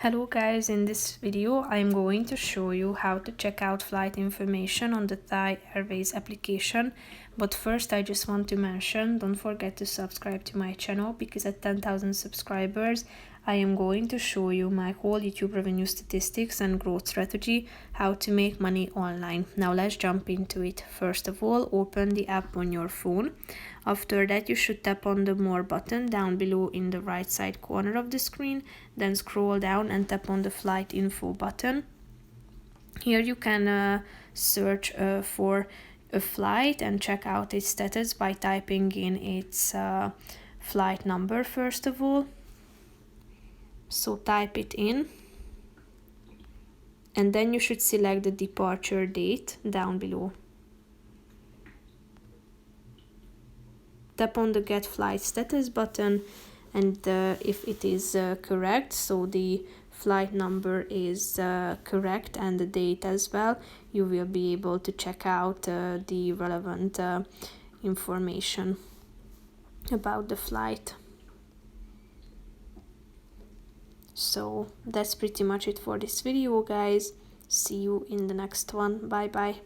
Hello guys, in this video I'm going to show you how to check out flight information on the Thai Airways application. But first I just want to mention, don't forget to subscribe to my channel, because at 10,000 subscribers I am going to show you my whole YouTube revenue statistics and growth strategy, how to make money online. Now let's jump into it. First of all, open the app on your phone. After that, you should tap on the More button down below in the right side corner of the screen, then scroll down and tap on the Flight Info button. Here you can search for a flight and check out its status by typing in its flight number first of all. So type it in, and then you should select the departure date down below. Tap on the Get Flight Status button, and if it is correct, so the flight number is correct and the date as well, you will be able to check out the relevant information about the flight. So that's pretty much it for this video, guys. See you in the next one. Bye bye.